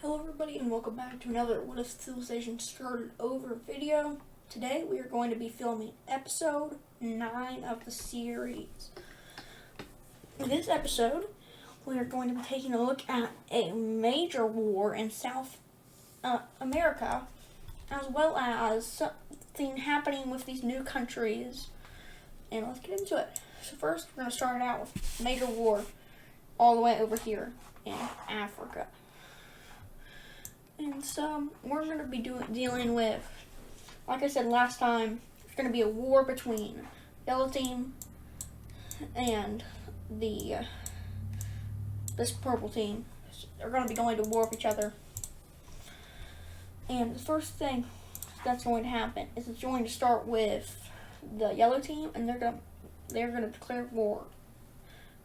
Hello everybody and welcome back to another What If Civilization Started Over video. Today we are going to be filming episode 9 of the series. In this episode, we are going to be taking a look at a major war in South America, as well as something happening with these new countries. And let's get into it. So first, we're going to start out with major war all the way over here in Africa. And so we're going to be dealing with, like I said last time, there's going to be a war between Yellow Team and this Purple Team. They're going to be going to war with each other. And the first thing that's going to happen is it's going to start with the Yellow Team, and they're going to declare war.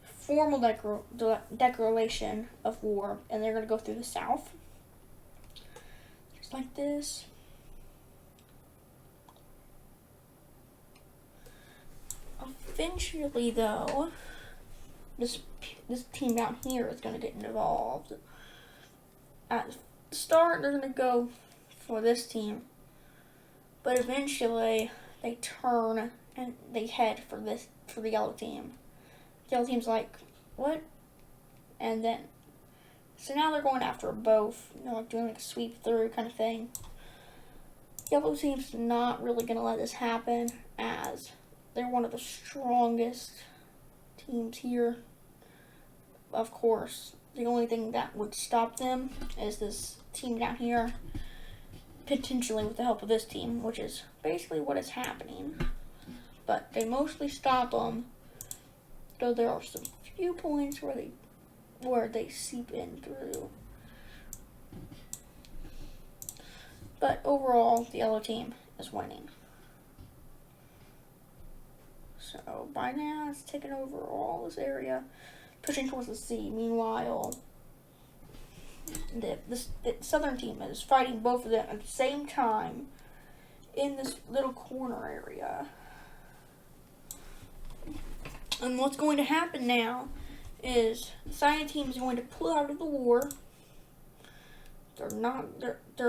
Formal declaration of war, and they're going to go through the South. Like this. Eventually, though, this team down here is going to get involved. At the start, they're going to go for this team, but eventually they turn and they head for the Yellow Team. The Yellow Team's like, what? And then so now they're going after both, like doing like a sweep through kind of thing. Yellow Team's not really going to let this happen, as they're one of the strongest teams here. Of course, the only thing that would stop them is this team down here, potentially with the help of this team, which is basically what is happening. But they mostly stop them, though there are some few points where they seep in through. But overall, the Yellow Team is winning. So by now, it's taken over all this area, pushing towards the sea. Meanwhile, the Southern Team is fighting both of them at the same time in this little corner area. And what's going to happen now is the Cyan Team is going to pull out of the war. They're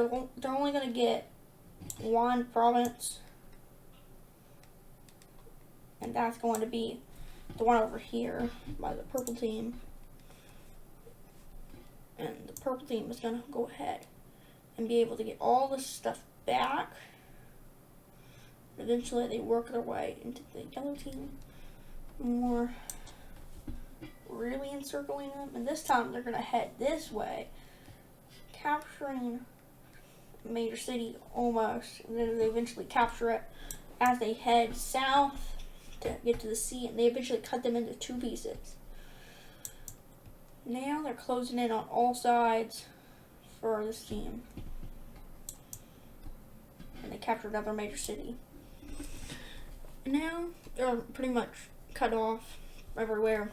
only going to get one province, and that's going to be the one over here by the Purple Team. And the Purple Team is going to go ahead and be able to get all this stuff back. Eventually, they work their way into the Yellow Team more, really encircling them, and this time they're going to head this way, capturing a major city almost, and then they eventually capture it as they head south to get to the sea, and they eventually cut them into two pieces. Now they're closing in on all sides for this team, and they captured another major city. Now they're pretty much cut off everywhere.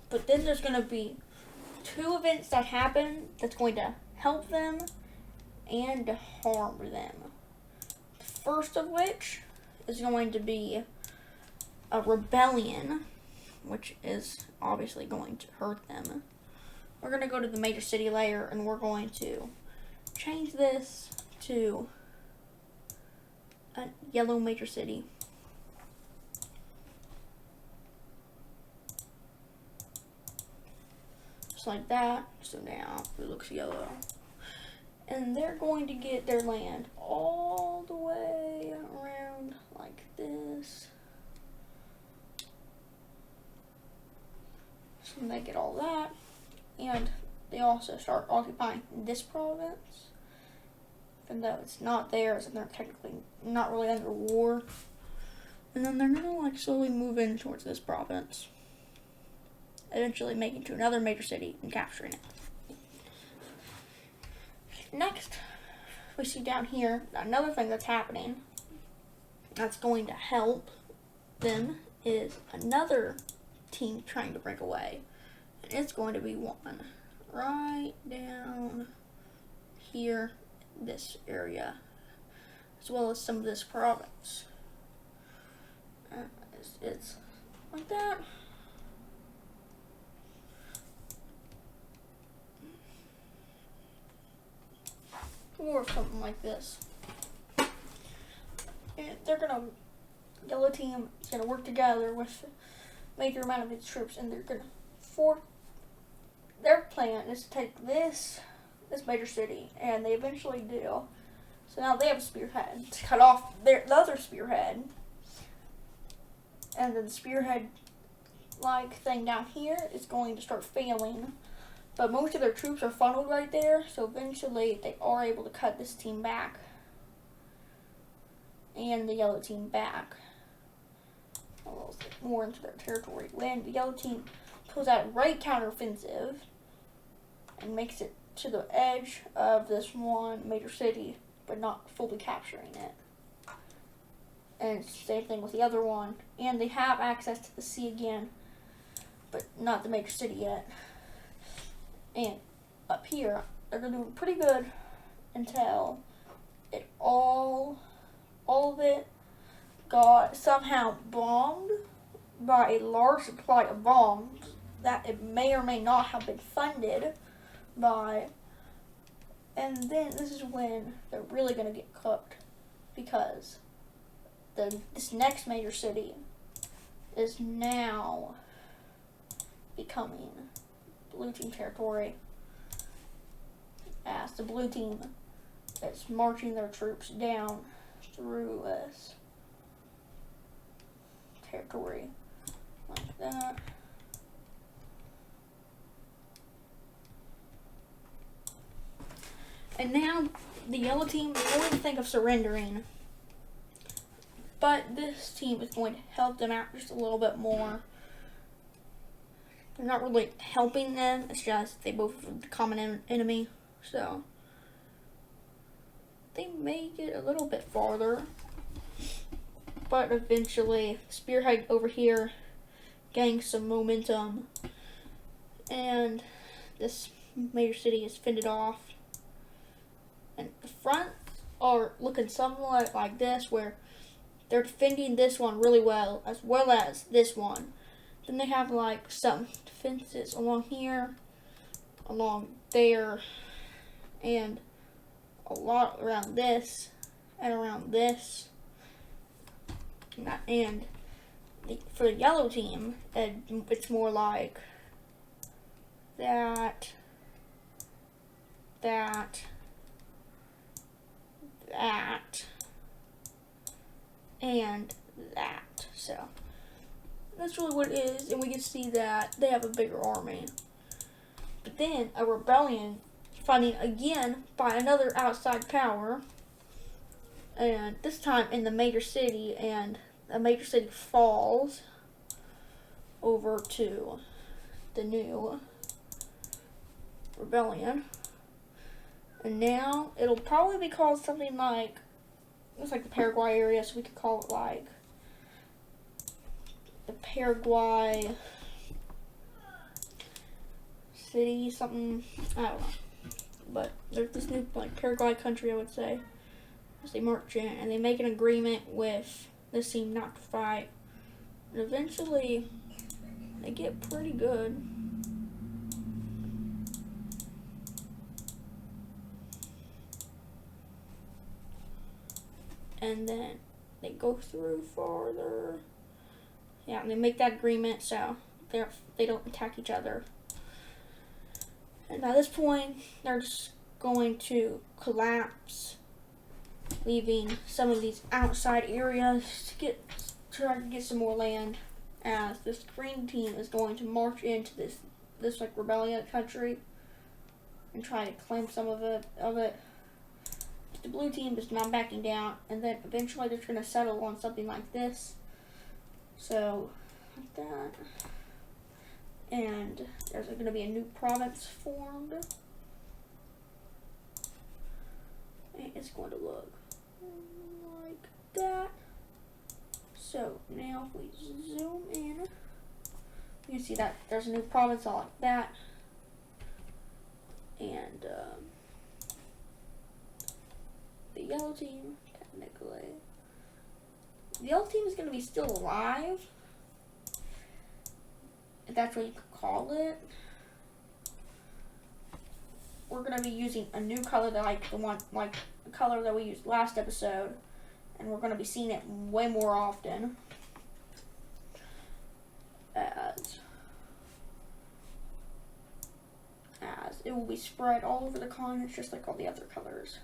But then there's going to be two events that happen that's going to help them and harm them. The first of which is going to be a rebellion, which is obviously going to hurt them. We're going to go to the major city layer, and we're going to change this to a yellow major city. Like that, so now it looks yellow, and they're going to get their land all the way around like this, so they get all that, and they also start occupying this province, even though it's not theirs and they're technically not really under war, and then they're gonna like slowly move in towards this province, eventually making to another major city and capturing it. Next, we see down here another thing that's happening that's going to help them is another team trying to break away. And it's going to be one right down here, this area, as well as some of this province. It's like that. more of something like this. And yellow team is gonna work together with a major amount of its troops, and their plan is to take this major city, and they eventually do. So now they have a spearhead to cut off the other spearhead, and then the spearhead like thing down here is going to start failing. But most of their troops are funneled right there, so eventually they are able to cut this team back and the yellow team back a little bit more into their territory. When the yellow team pulls out a right counteroffensive and makes it to the edge of this one major city, but not fully capturing it. And same thing with the other one. And they have access to the sea again, but not the major city yet. And up here, they're doing pretty good until all of it got somehow bombed by a large supply of bombs that it may or may not have been funded by. And then this is when they're really going to get cooked, because this next major city is now becoming blue team territory, as the blue team is marching their troops down through this territory like that. And now the yellow team is going to think of surrendering, but this team is going to help them out just a little bit more. They're not really helping them, it's just they both have a common enemy, so they may get a little bit farther. But eventually, Spearhead over here gains some momentum, and this major city is fended off. And the fronts are looking somewhat like this, where they're defending this one really well as this one. Then they have like some defenses along here, along there, and a lot around this, and around this. And for the yellow team, it's more like that, and that. So that's really what it is, and we can see that they have a bigger army. But then a rebellion funding again by another outside power, and this time in the major city, and a major city falls over to the new rebellion. And now it'll probably be called something like, it's like the Paraguay area, so we could call it like the Paraguay city, something, I don't know. But there's this new like Paraguay country, I would say, as they march in, and they make an agreement with this team not to fight. And eventually they get pretty good. And then they go through farther. Yeah, and they make that agreement so they don't attack each other. And at this point, they're just going to collapse, leaving some of these outside areas to try to get some more land, as this green team is going to march into this like rebellion country and try to claim some of it. The blue team is not backing down, and then eventually they're going to settle on something like this. So, like that. And there's going to be a new province formed. And it's going to look like that. So, now if we zoom in, you can see that there's a new province all like that. And, the yellow team, technically. The yellow team is going to be still alive, if that's what you could call it. We're we're gonna be using a new color that the color that we used last episode, and we're gonna be seeing it way more often. As it will be spread all over the continents just like all the other colors.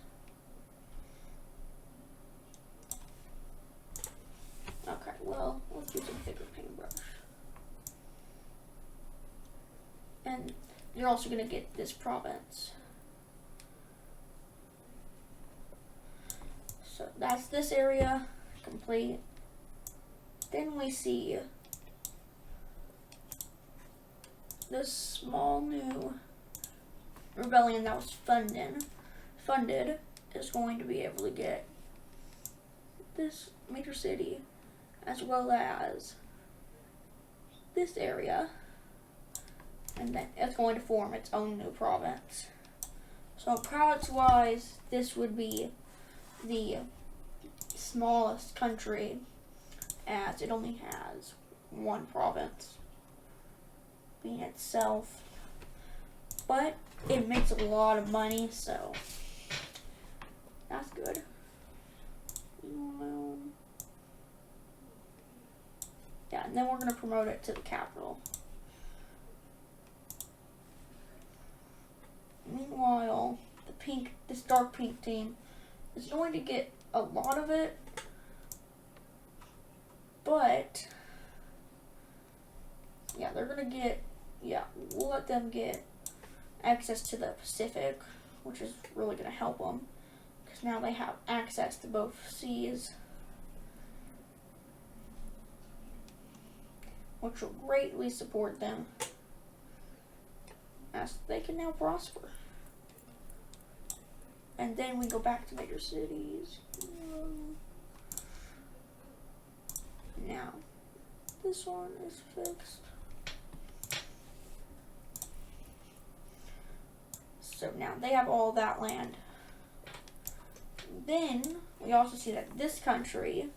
Okay, well, let's use a bigger paintbrush. And you're also going to get this province. So that's this area complete. Then we see this small new rebellion that was funded is going to be able to get this major city as well as this area, and then it's going to form its own new province. So province wise, this would be the smallest country as it only has one province being itself, but it makes a lot of money, so that's good. Yeah, and then we're going to promote it to the capital. Meanwhile, this dark pink team is going to get a lot of it, but yeah, they're going to get, we'll let them get access to the Pacific, which is really going to help them, because now they have access to both seas, which will greatly support them as they can now prosper. And then we go back to major cities. Now, this one is fixed. So now they have all that land. Then we also see that this country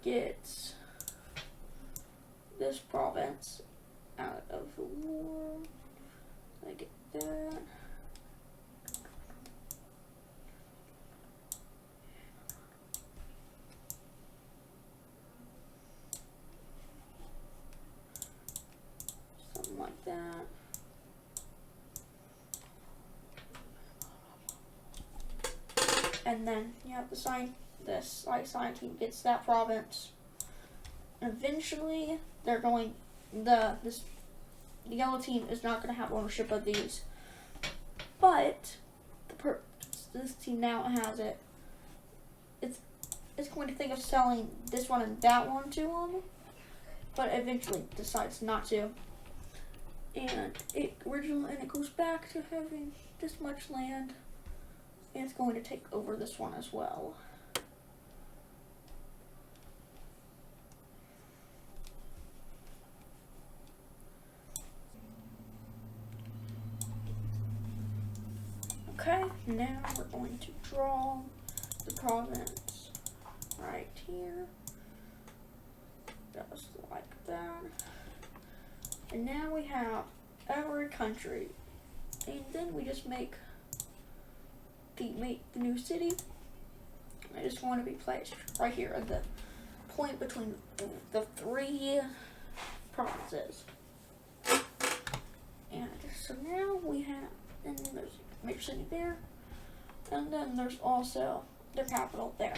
gets this province out of the war. I get that. Something like that. And then you have this sign team gets that province. And eventually they're going, the yellow team is not going to have ownership of these, but this team now has it. It's going to think of selling this one and that one to them, but eventually decides not to. And it goes back to having this much land, and it's going to take over this one as well. Okay, now we're going to draw the province right here, just like that. And now we have every country, and then we just make the new city. I just want to be placed right here at the point between the three provinces. And so now we have, and then there's major city there, and then there's also their capital there.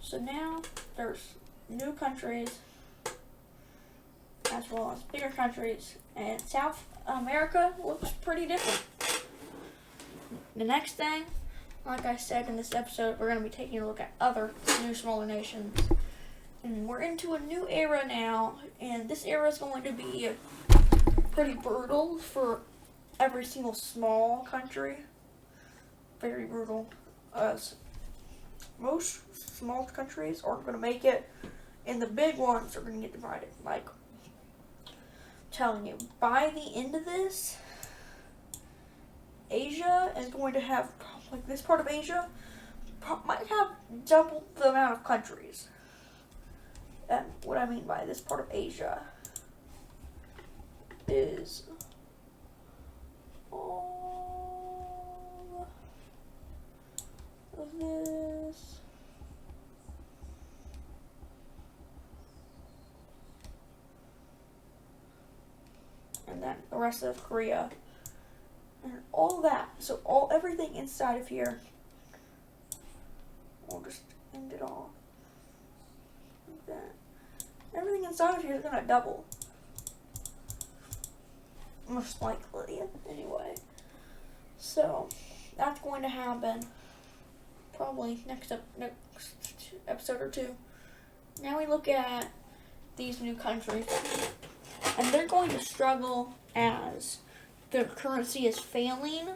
So now there's new countries as well as bigger countries, and South America looks pretty different. The next thing, like I said in this episode, we're going to be taking a look at other new smaller nations, and we're into a new era now, and this era is going to be pretty brutal for every single small country. Very brutal, as most small countries aren't going to make it, and the big ones are going to get divided. Like, I'm telling you, by the end of this, Asia is going to have, like this part of Asia, might have double the amount of countries. And what I mean by this part of Asia is rest of Korea, and all that. So everything inside of here, we'll just end it all like that. Everything inside of here is gonna double, most likely, anyway. So that's going to happen probably next episode or two. Now we look at these new countries, and they're going to struggle as their currency is failing,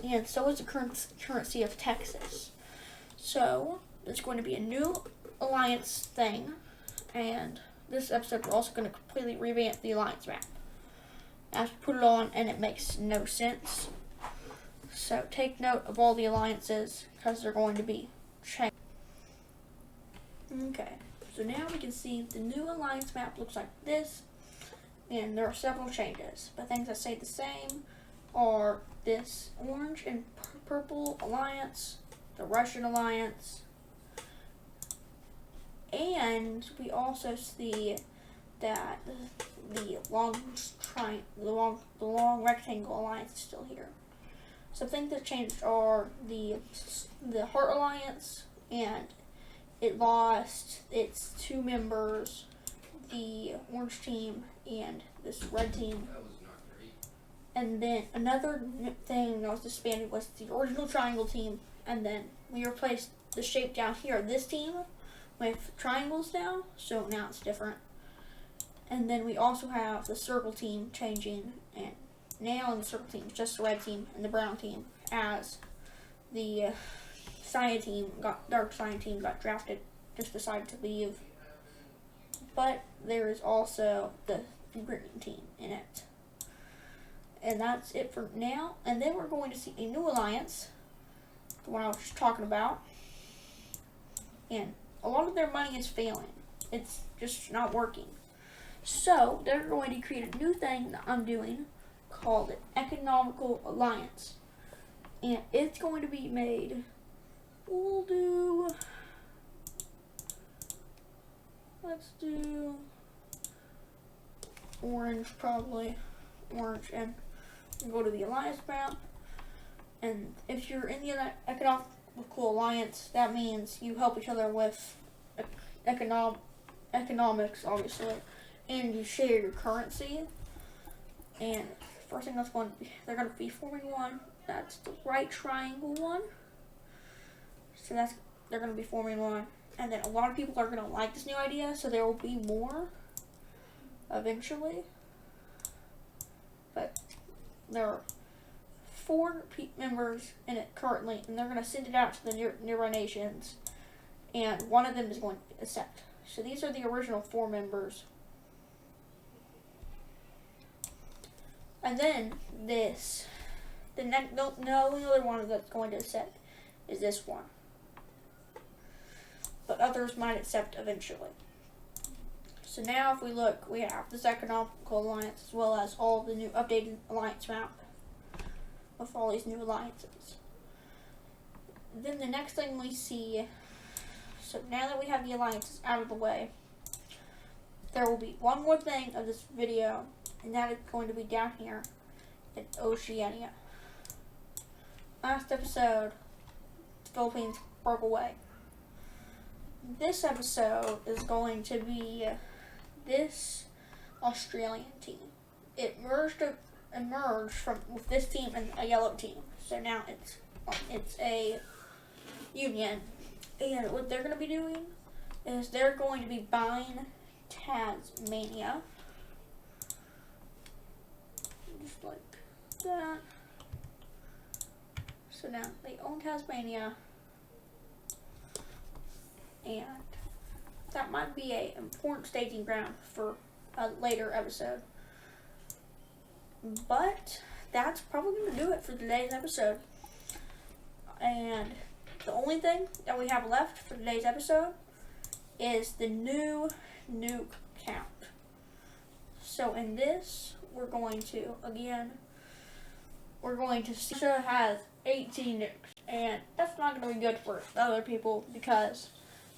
and so is the currency of Texas. So there's going to be a new alliance thing, and this episode we're also going to completely revamp the alliance map. I have to put it on, and it makes no sense. So take note of all the alliances, because they're going to be changed. Okay, so now we can see the new alliance map looks like this, and there are several changes. But things that stay the same are this orange and purple alliance, the Russian alliance, and we also see that the long rectangle alliance is still here. Some things that changed are the Heart Alliance, and it lost its 2 members, the orange team and this red team. That was not great. And then another thing that was disbanded was the original triangle team, and then we replaced the shape down here, this team, with triangles now, so now it's different. And then we also have the circle team changing, and now in the circle team, just the red team and the brown team, as the dark cyan team got drafted, just decided to leave. But there is also the green team in it. And that's it for now. And then we're going to see a new alliance, the one I was just talking about. And a lot of their money is failing. It's just not working. So they're going to create a new thing that I'm doing called an economical alliance. And it's going to be made, let's do orange, probably orange, and go to the alliance map. And if you're in the economical alliance, that means you help each other with economics, obviously, and you share your currency. And first thing they're going to be forming one. That's the right triangle one. So they're going to be forming one. And then a lot of people are going to like this new idea, so there will be more eventually. But there are 4 members in it currently, and they're going to send it out to the nearby nations. And one of them is going to accept. So these are the original 4 members. And then the only other one that's going to accept is this one. But others might accept eventually. So now if we look, we have this economical alliance as well as all the new updated alliance map with all these new alliances. Then the next thing we see, so now that we have the alliances out of the way, there will be one more thing of this video, and that is going to be down here in Oceania. Last episode, the Philippines broke away. This episode is going to be this Australian team. It emerged with this team and a yellow team. So now it's a union. And what they're going to be doing is they're going to be buying Tasmania. Just like that. So now they own Tasmania. And that might be an important staging ground for a later episode. But that's probably going to do it for today's episode. And the only thing that we have left for today's episode is the new nuke count. So in this, we're going to see Russia has 18 nukes. And that's not going to be good for other people because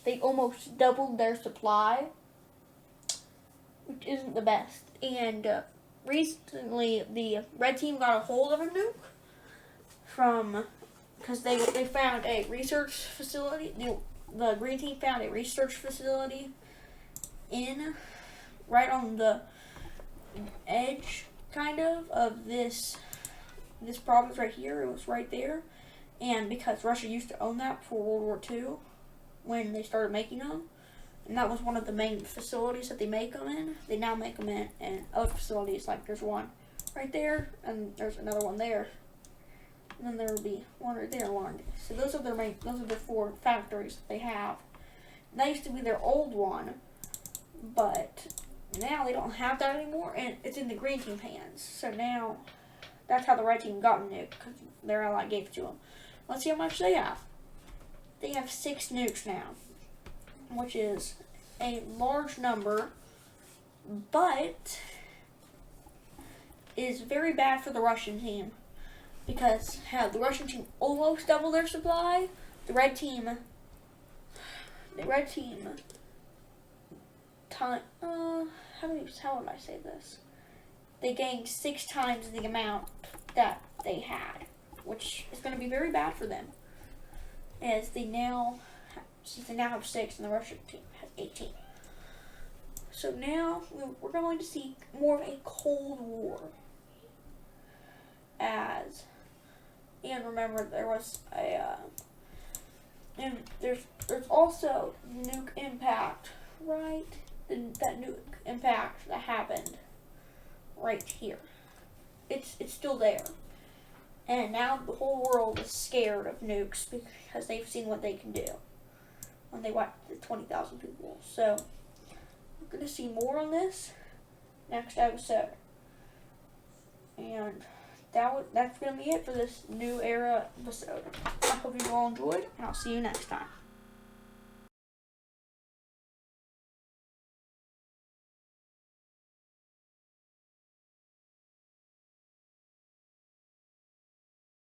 they almost doubled their supply, which isn't the best. And recently the red team got a hold of a nuke because they found a research facility. The green team found a research facility right on the edge kind of this province right here. It was right there, and because Russia used to own that before World War II when they started making them, and that was one of the main facilities that they make them in. They now make them in other facilities, like there's one right there and there's another one there, and then there will be one right there. So those are the 4 factories that they have. And that used to be their old one, but now they don't have that anymore, and it's in the green team hands. So now that's how the red team got a nuke, because their ally gave it to them. Let's see how much they have. They have 6 nukes now, which is a large number, but is very bad for the Russian team, because the Russian team almost doubled their supply. The red team how would I say this? They gained 6 times the amount that they had, which is going to be very bad for them, since they now have 6 and the Russian team has 18. So now we're going to see more of a Cold War. And remember, there was and there's also nuke impact, right? That nuke impact that happened right here. It's still there. And now the whole world is scared of nukes because they've seen what they can do when they wiped the 20,000 people. So we're going to see more on this next episode. And that's going to be it for this new era episode. I hope you all enjoyed, and I'll see you next time.